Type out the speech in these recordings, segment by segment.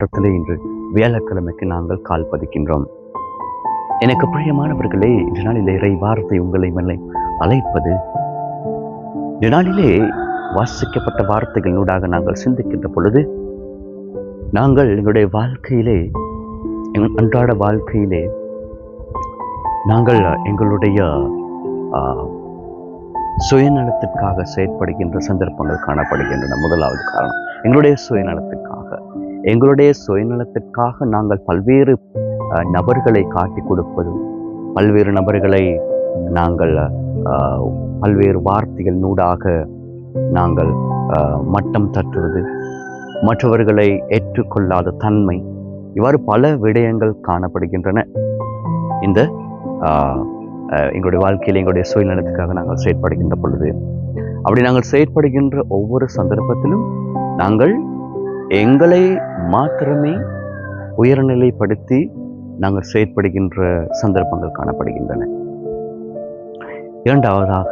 இடத்திலே இன்று வியாழக்கிழமைக்கு நாங்கள் கால் பதிக்கின்றோம். எனக்கு பிரியமானவர்களே, இந்த நாளிலே இறை வார்த்தை உங்களை மேலே அழைப்பது. இந்த நாளிலே வாசிக்கப்பட்ட வார்த்தைகளூடாக நாங்கள் சிந்திக்கின்ற பொழுது, நாங்கள் எங்களுடைய வாழ்க்கையிலே, அன்றாட வாழ்க்கையிலே நாங்கள் எங்களுடைய சுயநலத்திற்காக செயற்படுகின்ற சந்தர்ப்பங்கள் காணப்படுகின்றன. முதலாவது காரணம், எங்களுடைய சுயநலத்திற்காக நாங்கள் பல்வேறு நபர்களை காட்டி கொடுப்பது, பல்வேறு நபர்களை நாங்கள் பல்வேறு வார்த்தைகள் நூடாக நாங்கள் மட்டம் தட்டுவது, மற்றவர்களை ஏற்றுக்கொள்ளாத தன்மை, இவ்வாறு பல விடயங்கள் காணப்படுகின்றன. இந்த எங்களுடைய வாழ்க்கையில் எங்களுடைய சுயநலத்துக்காக நாங்கள் செயற்படுகின்ற பொழுது, அப்படி நாங்கள் செயற்படுகின்ற ஒவ்வொரு சந்தர்ப்பத்திலும் நாங்கள் எங்களை மாத்திரமே உயர்நிலைப்படுத்தி நாங்கள் செயற்படுகின்ற சந்தர்ப்பங்கள் காணப்படுகின்றன. இரண்டாவதாக,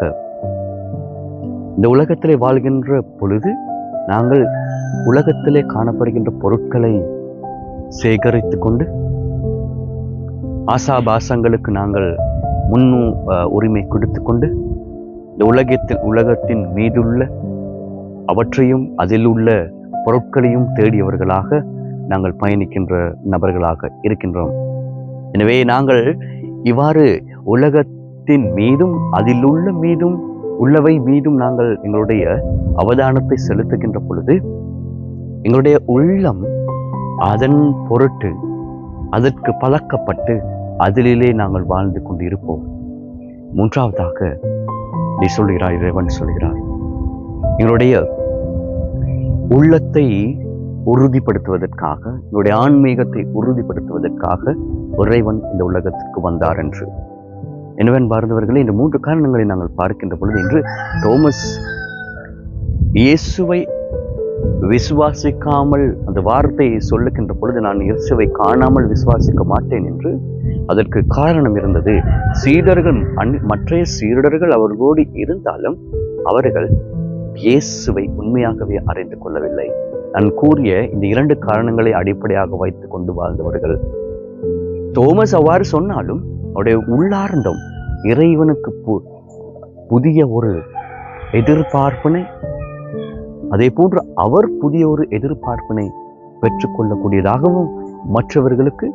இந்த உலகத்திலே வாழ்கின்ற பொழுது நாங்கள் உலகத்திலே காணப்படுகின்ற பொருட்களை சேகரித்து கொண்டு ஆசாபாசங்களுக்கு நாங்கள் உரிமை கொடுத்து கொண்டு இந்த உலகத்தின் மீதுள்ள அவற்றையும் அதில் உள்ள பொருட்களையும் தேடியவர்களாக நாங்கள் பயணிக்கின்ற நபர்களாக இருக்கின்றோம். எனவே நாங்கள் இவ்வாறு உலகத்தின் மீதும் அதில் உள்ளவை மீதும் நாங்கள் எங்களுடைய அவதானத்தை செலுத்துகின்ற பொழுது, எங்களுடைய உள்ளம் அதன் பொருட்டு அதற்கு பழக்கப்பட்டு அதிலே நாங்கள் வாழ்ந்து கொண்டு இருப்போம். மூன்றாவதாக நீ சொல்கிறாய், இறைவன் சொல்கிறார், எங்களுடைய உள்ளத்தை உறுதிப்படுத்துவதற்காக, எங்களுடைய ஆன்மீகத்தை உறுதிப்படுத்துவதற்காக இறைவன் இந்த உலகத்திற்கு வந்தார் என்று. எனவே பார்ந்தவர்களே, இந்த மூன்று காரணங்களை நாங்கள் பார்க்கின்ற பொழுது, இன்று தோமஸ் இயேசுவை விசுவாசிக்காமல் அந்த வார்த்தையை சொல்லுகின்ற பொழுது, நான் இயேசுவை காணாமல் விசுவாசிக்க மாட்டேன் என்று, அதற்கு காரணம் இருந்தது. மற்ற சீடர்கள் அவர்களோடு இருந்தாலும் அவர்கள் இயேசுவை உண்மையாகவே அறிந்து கொள்ளவில்லை. நான் கூறிய இந்த இரண்டு காரணங்களை அடிப்படையாக வைத்துக் கொண்டு வாழ்ந்தவர்கள். தோமஸ் அவ்வாறு சொன்னாலும் அவருடைய உள்ளார்ந்தம் இறைவனுக்கு புதிய ஒரு எதிர்பார்ப்பினை, அதே போன்று அவர் புதிய ஒரு எதிர்பார்ப்பினை பெற்றுக்கொள்ளக்கூடியதாகவும் மற்றவர்களுக்கு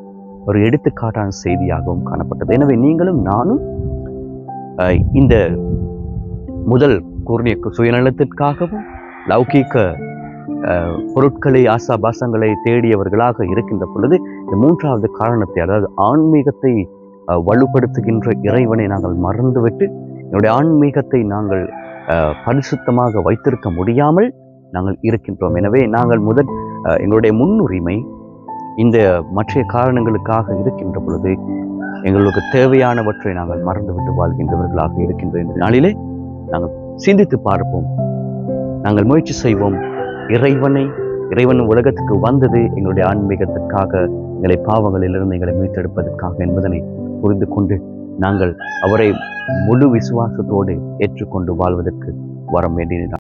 ஒரு எடுத்துக்காட்டான செய்தியாகவும் காணப்பட்டது. எனவே நீங்களும் நானும் இந்த முதல் கூறிய சுயநலத்திற்காகவும் லௌகீக பொருட்களை ஆசாபாசங்களை தேடியவர்களாக இருக்கின்ற பொழுது, இந்த மூன்றாவது காரணத்தை, அதாவது ஆன்மீகத்தை வலுப்படுத்துகின்ற இறைவனை நாங்கள் மறந்துவிட்டு என்னுடைய ஆன்மீகத்தை நாங்கள் பரிசுத்தமாக வைத்திருக்க முடியாமல் நாங்கள் இருக்கின்றோம். எனவே நாங்கள் எங்களுடைய முன்னுரிமை இந்த மற்ற காரணங்களுக்காக இருக்கின்ற பொழுது, எங்களுக்கு தேவையானவற்றை நாங்கள் மறந்துவிட்டு வாழ்கின்றவர்களாக இருக்கின்ற இந்த நாளிலே நாங்கள் சிந்தித்து பார்ப்போம். நாங்கள் முயற்சி செய்வோம். இறைவன் உலகத்துக்கு வந்தது எங்களுடைய ஆன்மீகத்திற்காக, எங்களை பாவங்களிலிருந்து எங்களை மீட்டெடுப்பதற்காக என்பதனை புரிந்து கொண்டு நாங்கள் அவரை முழு விசுவாசத்தோடு ஏற்றுக்கொண்டு வாழ்வதற்கு வர வேண்டியது.